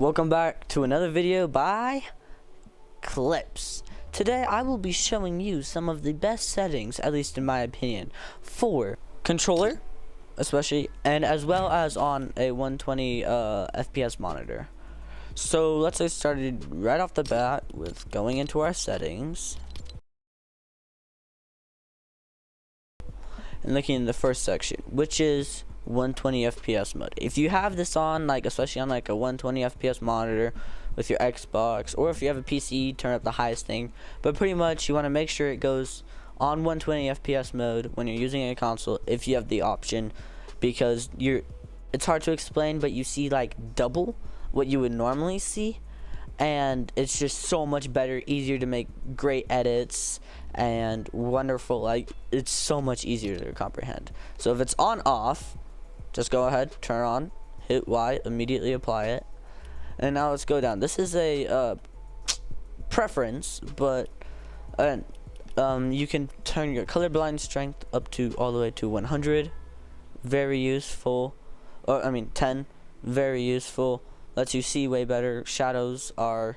Welcome back to another video by Clips. Today I will be showing you some of the best settings, at least in my opinion, for controller especially, and as well as on a 120 FPS monitor. So let's get started right off the bat with going into our settings and looking in the first section, which is 120 FPS mode. If you have this on, like especially on like a 120 FPS monitor with your Xbox, or if you have a PC, turn up the highest thing, but pretty much you want to make sure it goes on 120 FPS mode when you're using a console if you have the option, because it's hard to explain, but you see like double what you would normally see, and it's just so much better, easier to make great edits and wonderful. Like, it's so much easier to comprehend. So if it's on off, just go ahead, turn on, hit Y, immediately apply it. And now let's go down. This is a preference, but you can turn your colorblind strength up to all the way to 100. Very useful. Or I mean 10. Very useful. Lets you see way better. Shadows are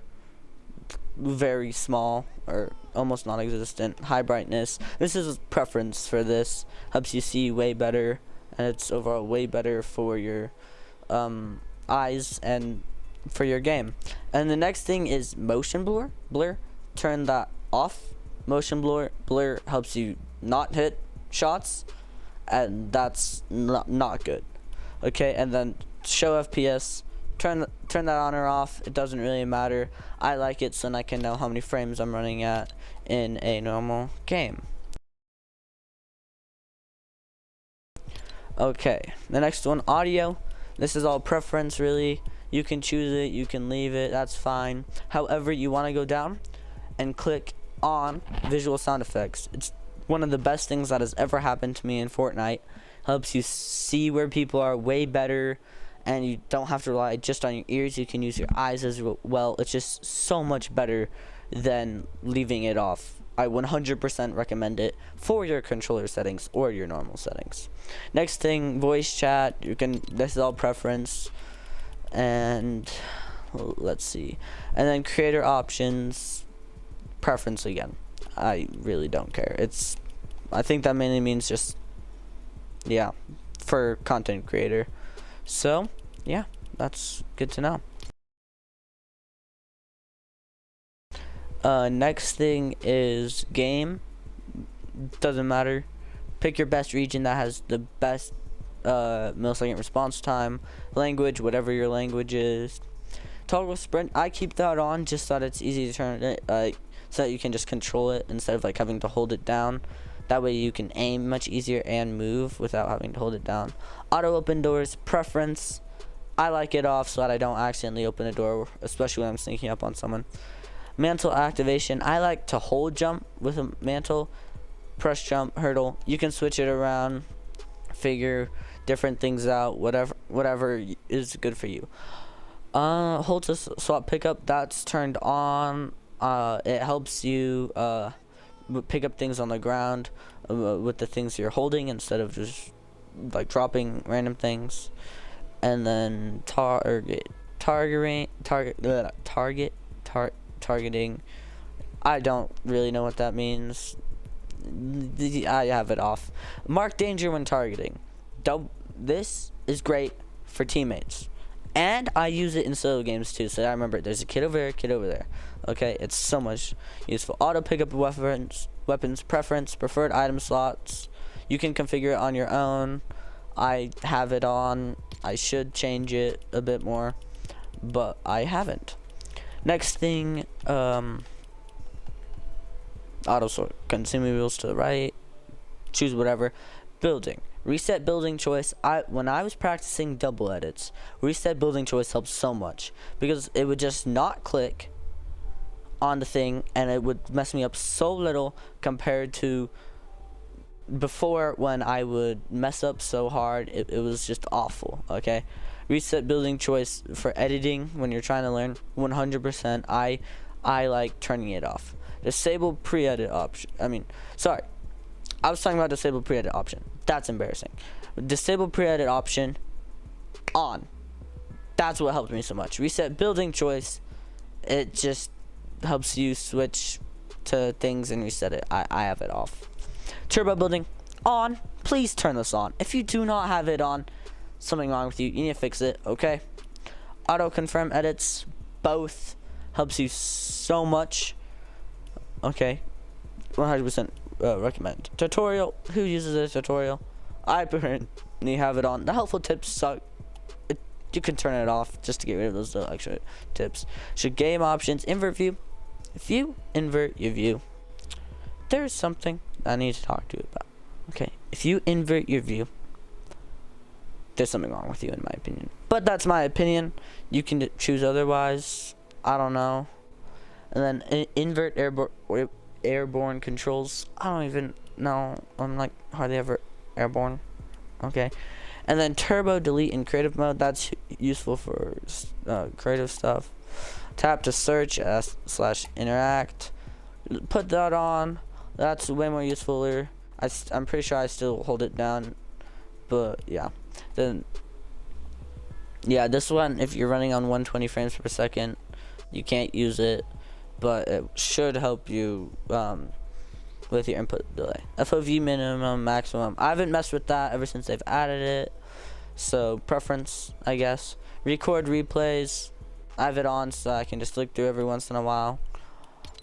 very small or almost non-existent. High brightness. This is a preference for this. Helps you see way better, and it's overall way better for your eyes and for your game. And the next thing is motion blur. Turn that off. Motion blur helps you not hit shots, and that's not good. Okay, and then show FPS. Turn that on or off. It doesn't really matter. I like it so then I can know how many frames I'm running at in a normal game. Okay, the next one, audio. This is all preference really. You can choose it, you can leave it, that's fine. However, you want to go down and click on visual sound effects. It's one of the best things that has ever happened to me in Fortnite. Helps you see where people are way better, and you don't have to rely just on your ears. You can use your eyes as well. It's just so much better than leaving it off. I 100% recommend it for your controller settings or your normal settings. Next thing, voice chat. This is all preference, and let's see. And then creator options, preference again. I really don't care. I think that mainly means just, yeah, for content creator. So yeah, that's good to know. Next thing is game. Doesn't matter. Pick your best region that has the best millisecond response time. Language, whatever your language is. Toggle sprint, I keep that on just so that it's easy to turn it, so that you can just control it instead of like having to hold it down. That way you can aim much easier and move without having to hold it down. Auto open doors, preference. I like it off so that I don't accidentally open a door, especially when I'm sneaking up on someone. Mantle activation, I like to hold jump with a mantle. Press jump, hurdle. You can switch it around, figure different things out, whatever is good for you. Hold to swap pickup, that's turned on. It helps you pick up things on the ground with the things you're holding instead of just like dropping random things. And then targeting. I don't really know what that means. I have it off. Mark danger when targeting. This is great for teammates, and I use it in solo games too. So I remember there's a kid over there, kid over there. Okay, it's so much useful. Auto pickup weapons, preference, preferred item slots. You can configure it on your own. I have it on. I should change it a bit more, but I haven't. Next thing, auto sort consumables to the right. Choose whatever. Building. Reset building choice. When I was practicing double edits, reset building choice helps so much, because it would just not click on the thing and it would mess me up so little compared to before when I would mess up so hard. It was just awful. Okay, reset building choice for editing when you're trying to learn, 100%. I like turning it off. Disable pre-edit option. I was talking about disable pre-edit option. That's embarrassing. Disable pre-edit option on. That's what helped me so much. Reset building choice. It just helps you switch to things and reset it. I have it off. Turbo building on. Please turn this on. If you do not have it on, something wrong with you. You need to fix it, okay? Auto confirm edits. Both helps you so much. Okay. 100% recommend. Tutorial. Who uses a tutorial? I personally have it on. The helpful tips suck. You can turn it off just to get rid of those little extra tips. Should game options invert view. If you invert your view, there's something I need to talk to you about. Okay, if you invert your view, there's something wrong with you, in my opinion. But that's my opinion. You can choose otherwise. I don't know. And then invert airborne controls. I don't even know. I'm like hardly ever airborne. Okay. And then turbo delete in creative mode. That's useful for creative stuff. Tap to search / interact. Put that on. That's way more useful. I'm pretty sure I still hold it down, but yeah. Then yeah, this one, if you're running on 120 frames per second, you can't use it, but it should help you with your input delay. FOV minimum, maximum. I haven't messed with that ever since they've added it, so preference, I guess. Record replays, I have it on so I can just look through every once in a while.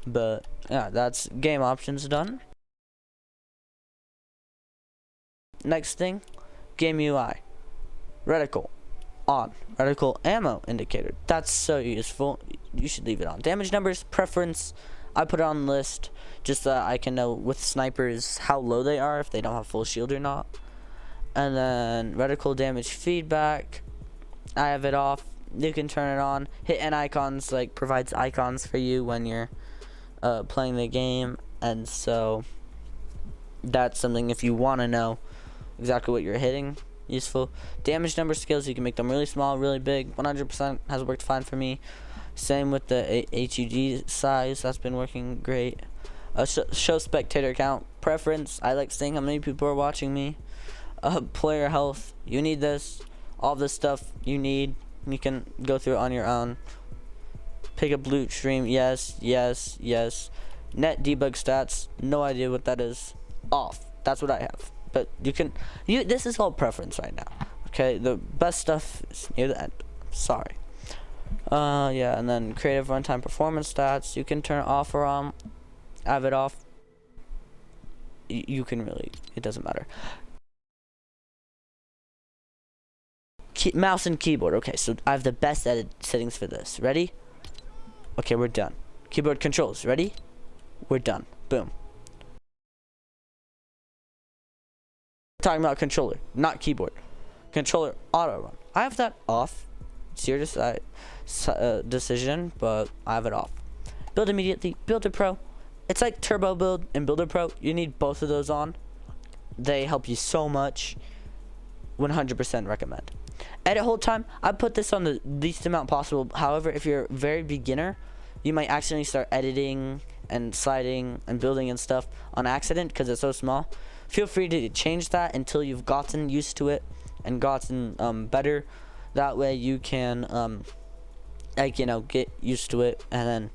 But yeah, that's game options done. Next thing, game UI. Reticle on. Reticle ammo indicator. That's so useful. You should leave it on. Damage numbers, preference. I put it on the list just so that I can know with snipers how low they are, if they don't have full shield or not. And then reticle damage feedback, I have it off. You can turn it on. Hit N icons, like provides icons for you when you're playing the game, and so that's something if you want to know exactly what you're hitting, useful. Damage number skills, you can make them really small, really big. 100% has worked fine for me. Same with the HUD size, that's been working great. Show spectator count, preference, I like seeing how many people are watching me. Player health, you need this. All this stuff you need, you can go through it on your own. Pick up loot stream, yes, yes, yes. Net debug stats, no idea what that is. Off, that's what I have. But this is all preference right now. Okay, the best stuff is near the end. Sorry. Yeah, and then creative runtime performance stats, you can turn it off or on. I have it off. You can really, it doesn't matter. Mouse and keyboard. Okay, so I have the best edit settings for this. Ready? Okay, we're done. Keyboard controls. Ready? We're done. Boom. Talking about controller, not keyboard. Controller auto run. I have that off. It's your decision, but I have it off. Build immediately. Builder Pro. It's like Turbo Build and Builder Pro. You need both of those on. They help you so much. 100% recommend. Edit hold time, I put this on the least amount possible. However, if you're a very beginner, you might accidentally start editing and sliding and building and stuff on accident because it's so small. Feel free to change that until you've gotten used to it and gotten better. That way you can get used to it. And then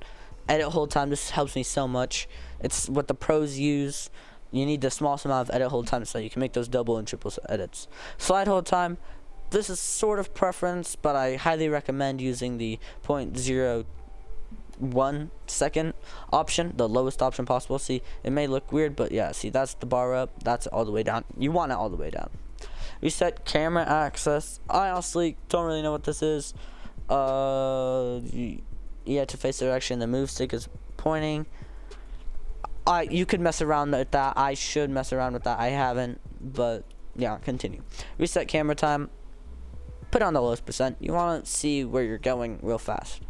edit hold time, this helps me so much. It's what the pros use. You need the smallest amount of edit hold time so you can make those double and triple edits. Slide hold time, this is sort of preference, but I highly recommend using the 0.01 second option, the lowest option possible. See, it may look weird, but yeah, see, that's the bar up, that's all the way down. You want it all the way down. Reset camera access, I honestly don't really know what this is. You have to face the direction the move stick is pointing. You could mess around with that. I should mess around with that. I haven't, but yeah, continue. Reset camera time. Put on the lowest percent. You want to see where you're going real fast.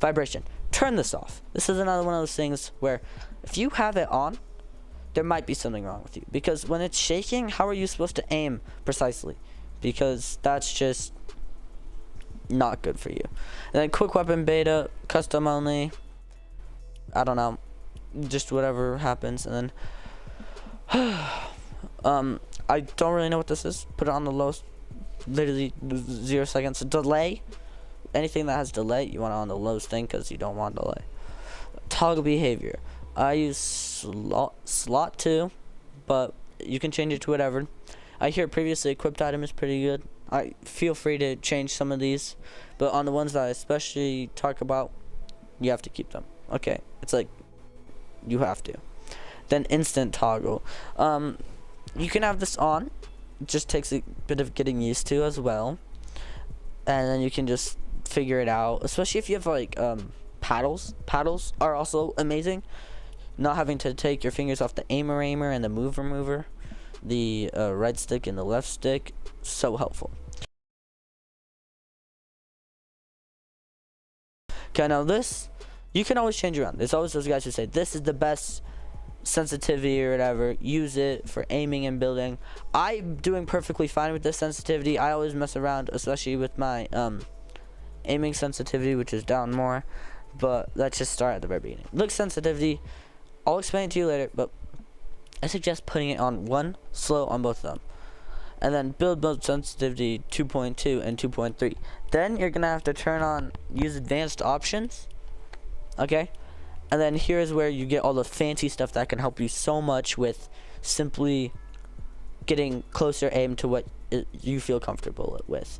Vibration. Turn this off. This is another one of those things where if you have it on, there might be something wrong with you. Because when it's shaking, how are you supposed to aim precisely? Because that's just not good for you. And then quick weapon beta, custom only. I don't know. Just whatever happens. And then I don't really know what this is. Put it on the lowest, literally 0 seconds delay. anything that has delay, you want it on the lowest thing because you don't want delay. Toggle behavior. I use slot 2, but you can change it to whatever. I hear previously equipped item is pretty good. I feel free to change some of these, but on the ones that I especially talk about, you have to keep them. Okay, it's like you have to. Then instant toggle. You can have this on. It just takes a bit of getting used to as well, and then you can just figure it out. Especially if you have like paddles. Paddles are also amazing. Not having to take your fingers off the aimer and the mover, the right stick and the left stick, so helpful. Okay, now this, you can always change around. There's always those guys who say this is the best sensitivity or whatever, use it for aiming and building. I'm doing perfectly fine with this sensitivity. I always mess around, especially with my aiming sensitivity, which is down more, but let's just start at the very beginning. Look sensitivity, I'll explain it to you later, but I suggest putting it on 1, slow on both of them. And then build mode sensitivity 2.2 and 2.3. Then you're gonna have to turn on use advanced options. Okay? And then here's where you get all the fancy stuff that can help you so much with simply getting closer aim to what you feel comfortable with.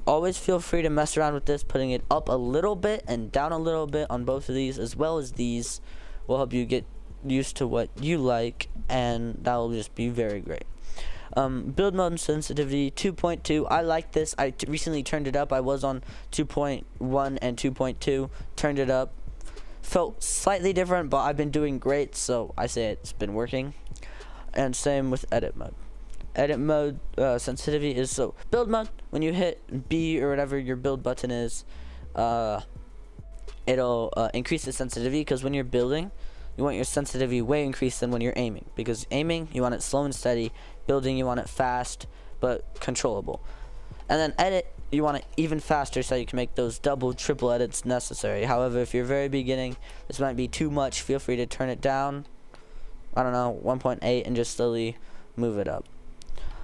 Always feel free to mess around with this, putting it up a little bit and down a little bit on both of these, as well as these will help you get used to what you like, and that will just be very great. Build mode sensitivity 2.2. I like this. I recently turned it up. I was on 2.1 and 2.2. Turned it up. Felt slightly different, but I've been doing great, so I say it's been working. And same with edit mode. Edit mode sensitivity is so build mode. When you hit B or whatever your build button is, it'll increase the sensitivity, because when you're building, you want your sensitivity way increased than when you're aiming, because aiming you want it slow and steady, building you want it fast but controllable, and then edit you want it even faster so you can make those double triple edits necessary. However, if you're very beginning, this might be too much. Feel free to turn it down, I don't know, 1.8, and just slowly move it up.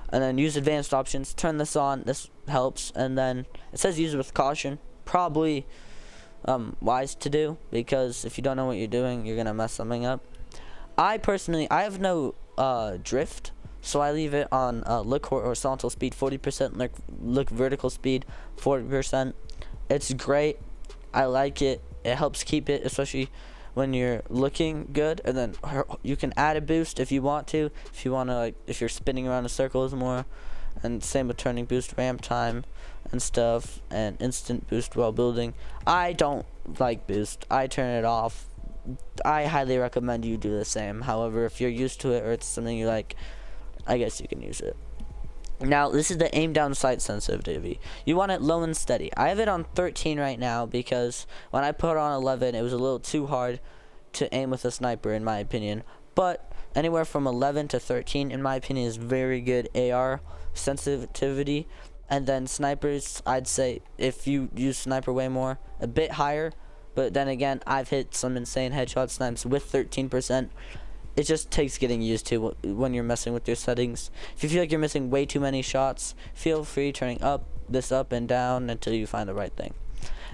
And then use advanced options, turn this on. This helps. And then it says use it with caution. Probably wise to do, because if you don't know what you're doing, you're gonna mess something up. I have no drift, so I leave it on look horizontal speed 40%, look vertical speed 40%. It's great. I like it. It helps keep it, especially when you're looking good. And then you can add a boost if you want to. If you want to, like, if you're spinning around in circles more. And same with turning boost ramp time and stuff, and instant boost while building. I don't like boost. I turn it off. I highly recommend you do the same. However, if you're used to it or it's something you like, I guess you can use it. Now, this is the aim down sight sensitivity. You want it low and steady. I have it on 13 right now, because when I put it on 11, it was a little too hard to aim with a sniper, in my opinion. But anywhere from 11 to 13, in my opinion, is very good AR sensitivity. And then snipers, I'd say if you use sniper way more, a bit higher. But then again, I've hit some insane headshot snipes with 13%. It just takes getting used to when you're messing with your settings. If you feel like you're missing way too many shots, feel free turning this up and down until you find the right thing.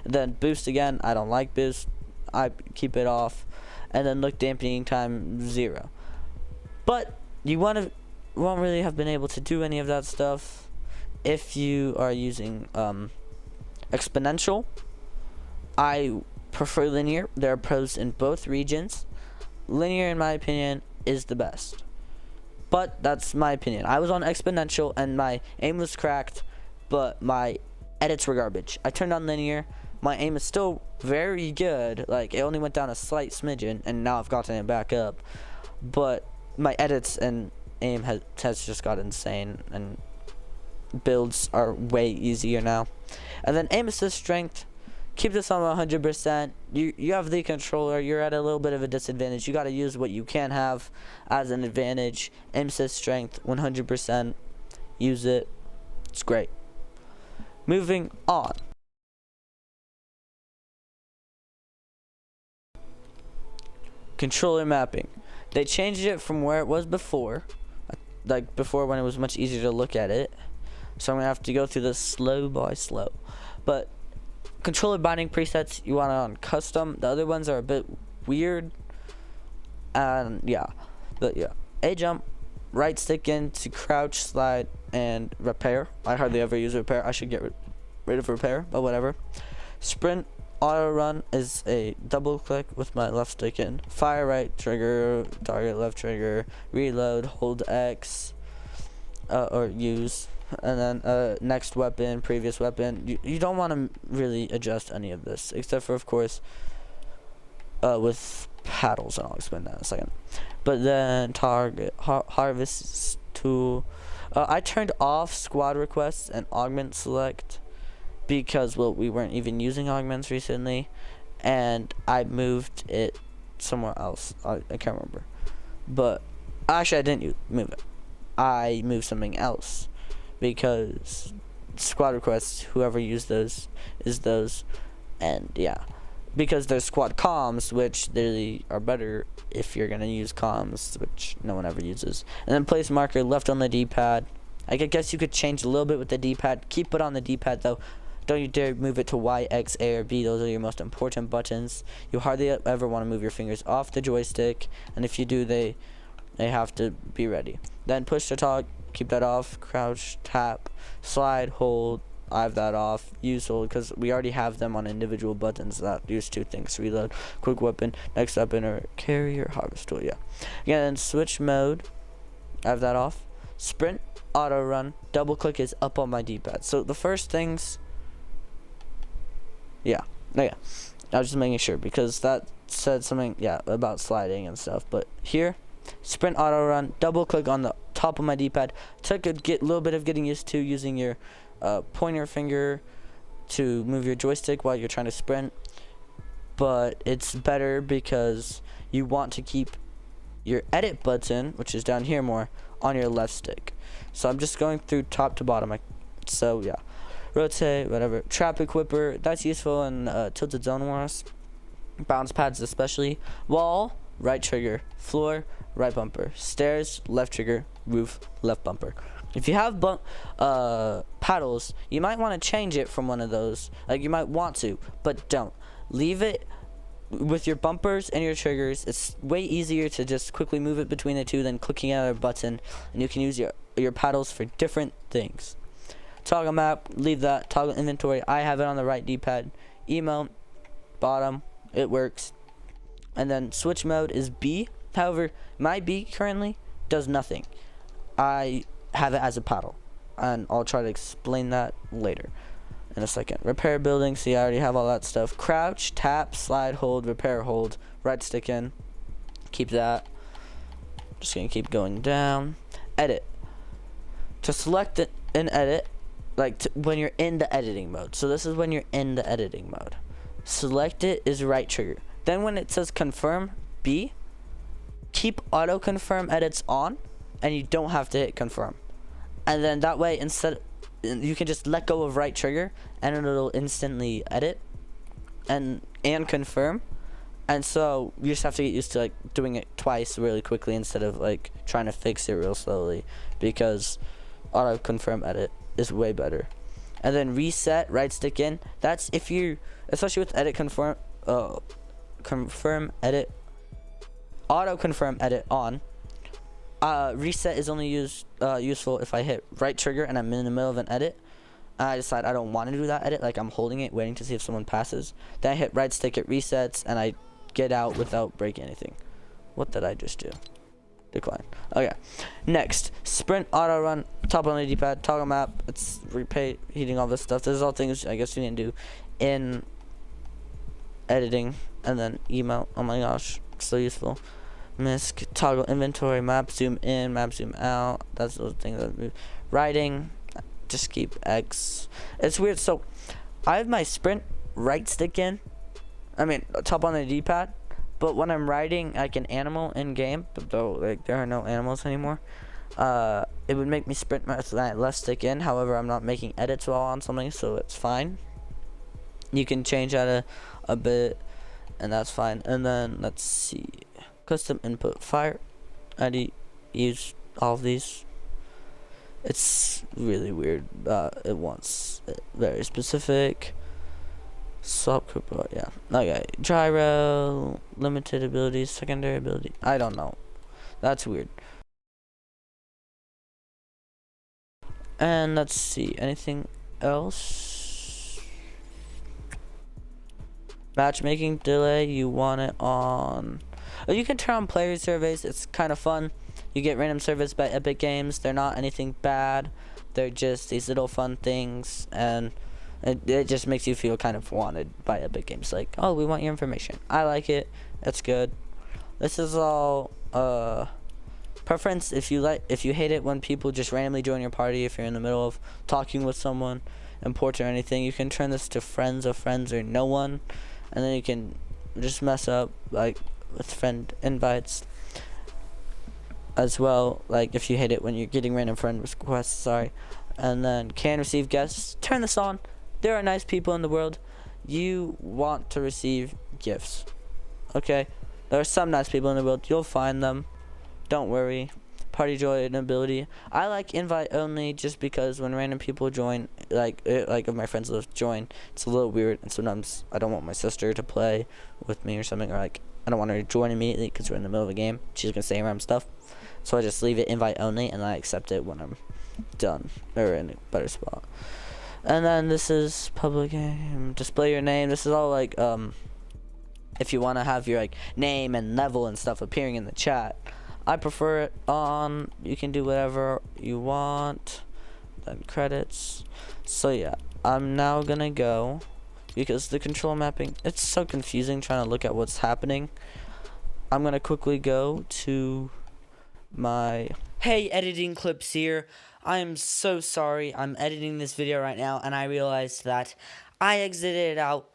And then boost again, I don't like boost. I keep it off. And then look dampening time 0. But you won't really have been able to do any of that stuff if you are using exponential. I prefer linear. There are pros in both regions. Linear, in my opinion, is the best, but that's my opinion. I was on exponential and my aim was cracked, but my edits were garbage. I turned on linear. My aim is still very good. Like, it only went down a slight smidgen, and now I've gotten it back up, but my edits and aim has just got insane, and builds are way easier now. And then aim assist strength, keep this on 100%. You have the controller. You're at a little bit of a disadvantage. You got to use what you can have as an advantage. Aim assist strength 100%. Use it. It's great. Moving on. Controller mapping. They changed it from where it was before. Like before, when it was much easier to look at it. So I'm gonna have to go through this slow by slow. But controller binding presets, you want it on custom. The other ones are a bit weird. And yeah, but yeah, A jump, right stick in to crouch, slide, and repair. I hardly ever use repair. I should get rid of repair, but whatever. Sprint auto run is a double click with my left stick in. Fire right trigger, target left trigger, reload, hold X, or use, and then next weapon, previous weapon. You don't want to really adjust any of this, except for, of course, with paddles, and I'll explain that in a second. But then target harvest tool. I turned off squad requests and augment select because, well, we weren't even using augments recently, and I moved it somewhere else. I can't remember, but actually I didn't move it. I moved something else because squad requests, whoever used those is those, and yeah, because there's squad comms, which really are better if you're gonna use comms, which no one ever uses. And then place marker left on the D-pad. I guess you could change a little bit with the D-pad. Keep it on the D-pad though. Don't you dare move it to Y, X, A, or B. Those are your most important buttons. You hardly ever want to move your fingers off the joystick, and if you do, they have to be ready. Then push to talk, keep that off. Crouch, tap, slide, hold. I have that off. Use hold, because we already have them on individual buttons that use two things: reload, quick weapon, next weapon, or carry or harvest tool. Yeah. Again, switch mode. I have that off. Sprint, auto run, double click is up on my D-pad. So the first things. Yeah. I was just making sure because that said something, yeah, about sliding and stuff. But here, sprint auto run, double click on the top of my D-pad. Took a little bit of getting used to using your pointer finger to move your joystick while you're trying to sprint, but it's better because you want to keep your edit button, which is down here more, on your left stick. So I'm just going through top to bottom. So yeah, rotate, whatever. Trap equipper, that's useful in tilted zone wars. Bounce pads especially. Wall, right trigger. Floor, right bumper. Stairs, left trigger. Roof, left bumper. If you have paddles, you might want to change it from one of those. Like, you might want to, but don't. Leave it with your bumpers and your triggers. It's way easier to just quickly move it between the two than clicking out a button, and you can use your paddles for different things. Toggle map, leave that. Toggle inventory, I have it on the right D-pad. Emote, bottom, it works. And then switch mode is B. However, my B currently does nothing. I have it as a paddle, and I'll try to explain that later in a second. Repair building, see, I already have all that stuff. Crouch, tap, slide, hold, repair, hold, right stick in, keep that. Just gonna keep going down. Edit, to select it and edit, like when you're in the editing mode. So this is when you're in the editing mode. Select it is right trigger. Then when it says confirm, B, keep auto confirm edits on, and you don't have to hit confirm. And then that way, instead, you can just let go of right trigger, and it'll instantly edit and confirm. And so you just have to get used to like doing it twice really quickly instead of like trying to fix it real slowly, because auto confirm edit is way better. And then reset, right stick in. That's if you, especially with edit confirm, confirm edit, auto confirm edit on. Reset is only useful if I hit right trigger and I'm in the middle of an edit. I decide I don't want to do that edit, like I'm holding it, waiting to see if someone passes. Then I hit right stick, it resets, and I get out without breaking anything. What did I just do? Decline. Okay. Next, sprint, auto run, top on the D-pad, toggle map. It's repeating all this stuff. This is all things I guess you need to do in editing. And then emote. Oh my gosh, so useful. Misc, toggle inventory, map zoom in, map zoom out. That's those things that move. Writing, just keep X. It's weird. So I have my sprint right stick in. I mean top on the D-pad. But when I'm writing like an animal in game, but though like there are no animals anymore, it would make me sprint my left stick in. However, I'm not making edits while on something, so it's fine. You can change that a bit, and that's fine. And then let's see. Custom input fire. I already used all of these. It's really weird. It wants it very specific. Swap Cooper, yeah. Okay. Gyro, limited abilities, secondary ability. I don't know. That's weird. And let's see, anything else? Matchmaking delay, you want it on. Oh, you can turn on player surveys. It's kind of fun. You get random surveys by Epic Games. They're not anything bad. They're just these little fun things, and it just makes you feel kind of wanted by Epic Games. Like, oh, we want your information. I like it. It's good. This is all preference. If you hate it when people just randomly join your party, if you're in the middle of talking with someone important or anything, you can turn this to friends of friends or no one, and then you can just mess up like with friend invites as well. Like if you hate it when you're getting random friend requests, sorry. And then can receive guests, turn this on. There are nice people in the world. You want to receive gifts, okay? There are some nice people in the world. You'll find them. Don't worry. Party joy and ability. I like invite only just because when random people join, like if my friends list join, it's a little weird, and sometimes I don't want my sister to play with me or something, or like I don't want her to join immediately because we're in the middle of a game. She's gonna say random stuff, so I just leave it invite only, and I accept it when I'm done or in a better spot. And then this is public game. Display your name. This is all like if you want to have your like name and level and stuff appearing in the chat. I prefer it on. You can do whatever you want. Then credits. So yeah, I'm now gonna go because the control mapping, it's so confusing trying to look at what's happening. I'm gonna quickly go to my hey editing clips here. I am so sorry. I'm editing this video right now and I realized that I exited out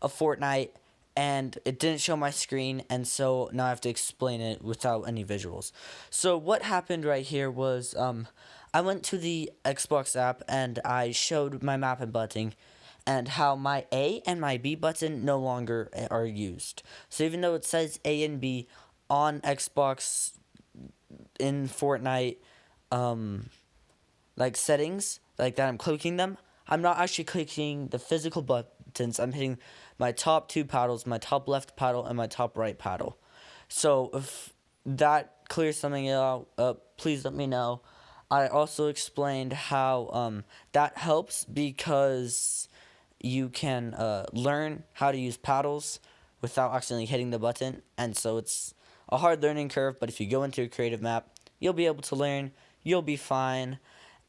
of Fortnite and it didn't show my screen, and so now I have to explain it without any visuals. So what happened right here was I went to the Xbox app and I showed my map and button and how my A and my B button no longer are used. So even though it says A and B on Xbox in Fortnite like settings, like that I'm clicking them, I'm not actually clicking the physical buttons. I'm hitting my top two paddles, my top left paddle and my top right paddle. So if that clears something out, please let me know. I also explained how that helps because you can learn how to use paddles without accidentally hitting the button, and so it's a hard learning curve, but if you go into a creative map, you'll be able to learn, you'll be fine,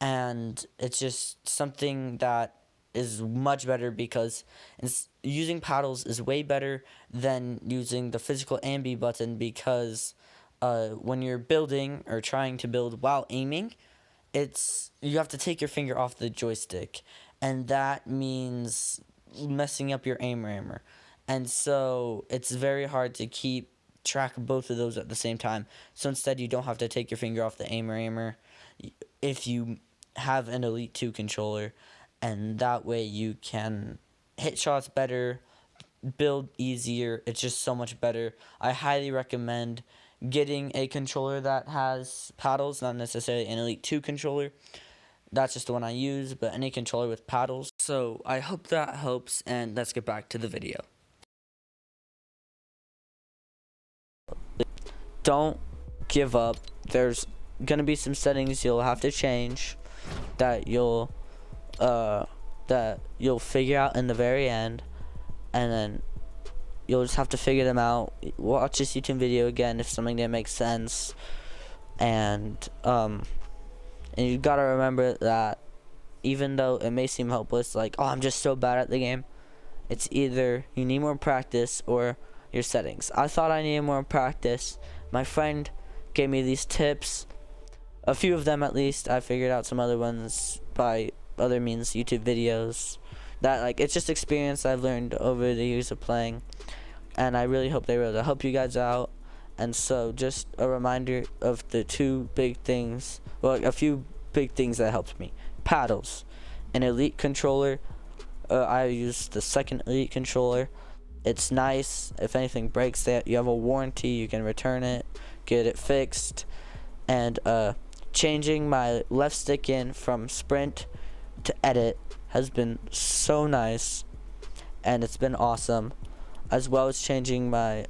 and it's just something that is much better because using paddles is way better than using the physical A and B button because when you're building or trying to build while aiming, you have to take your finger off the joystick, and that means messing up your aimer. And so it's very hard to keep track of both of those at the same time. So instead you don't have to take your finger off the aimer if you have an Elite 2 controller, and that way you can hit shots better, build easier. It's just so much better. I highly recommend getting a controller that has paddles, not necessarily an Elite 2 controller. That's just the one I use, but any controller with paddles. So I hope that helps, and let's get back to the video. Don't give up. There's gonna be some settings you'll have to change that you'll figure out in the very end, and then you'll just have to figure them out. Watch this YouTube video again if something didn't make sense, and you gotta remember that even though it may seem hopeless, like, oh, I'm just so bad at the game, it's either you need more practice or your settings. I thought I needed more practice. My friend gave me these tips, a few of them at least. I figured out some other ones by other means, YouTube videos, that like it's just experience I've learned over the years of playing, and I really hope they were able to help you guys out. And so just a reminder of the two big things, well, a few big things that helped me. Paddles, an Elite controller. I use the second Elite controller. It's nice. If anything breaks, that you have a warranty, you can return it, get it fixed. And changing my left stick in from sprint to edit has been so nice. and it's been awesome, as well as changing my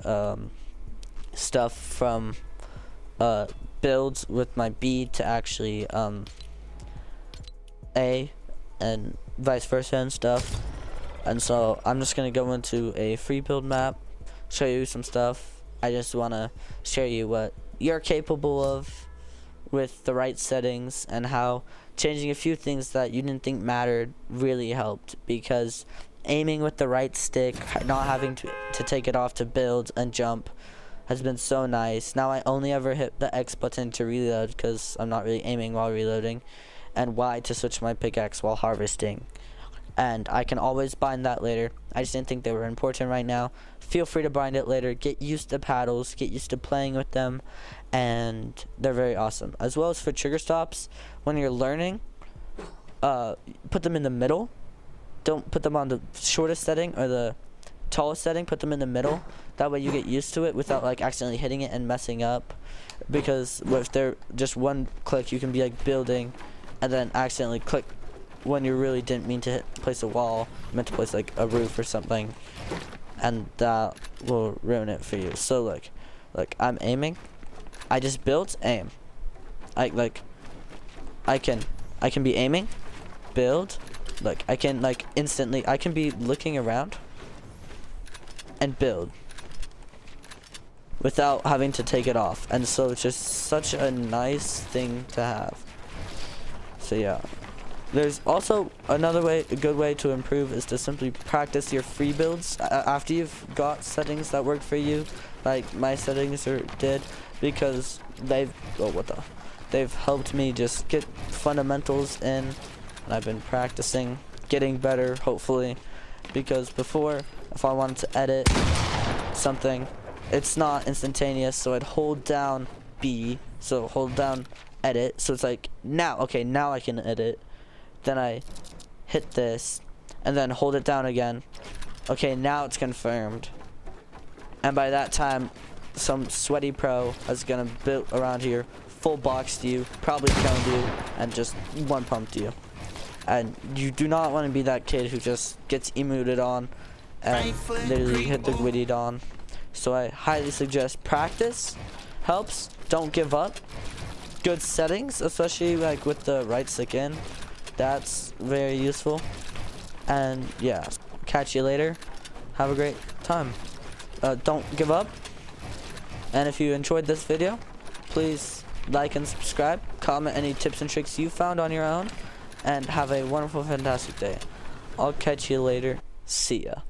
stuff from builds with my B to actually A, and vice versa and stuff. And so I'm just gonna go into a free build map, show you some stuff. I just wanna share you what you're capable of with the right settings, and how changing a few things that you didn't think mattered really helped, because aiming with the right stick, not having to take it off to build and jump, has been so nice. Now I only ever hit the X button to reload because I'm not really aiming while reloading, and Y to switch my pickaxe while harvesting. And I can always bind that later. I just didn't think they were important right now. Feel free to bind it later. Get used to paddles, get used to playing with them, and they're very awesome. As well as for trigger stops, when you're learning, put them in the middle. Don't put them on the shortest setting or the tallest setting. Put them in the middle. That way you get used to it without like accidentally hitting it and messing up. Because if they're just one click, you can be like building and then accidentally click when you really didn't mean to place a wall. You meant to place like a roof or something, and that will ruin it for you. So like I'm aiming, I just built, aim. I can be aiming, build, like I can like instantly, I can be looking around and build without having to take it off. And so it's just such a nice thing to have. So yeah. There's also another way, a good way to improve is to simply practice your free builds after you've got settings that work for you, like my settings did, because they've helped me just get fundamentals in, and I've been practicing, getting better, hopefully, because before, if I wanted to edit something, it's not instantaneous, so I'd hold down B, so hold down edit, so it's like, now, okay, now I can edit. Then I hit this and then hold it down again. Okay, now it's confirmed. And by that time, some sweaty pro is gonna build around here, full boxed you, probably killed you, and just one pumped you. And you do not want to be that kid who just gets emoted on and literally hit the gwittied on. So I highly suggest practice helps. Don't give up. Good settings, especially like with the right stick in. That's very useful. And yeah, catch you later. Have a great time. Don't give up. And if you enjoyed this video, please like and subscribe. Comment any tips and tricks you found on your own. And have a wonderful, fantastic day. I'll catch you later. See ya.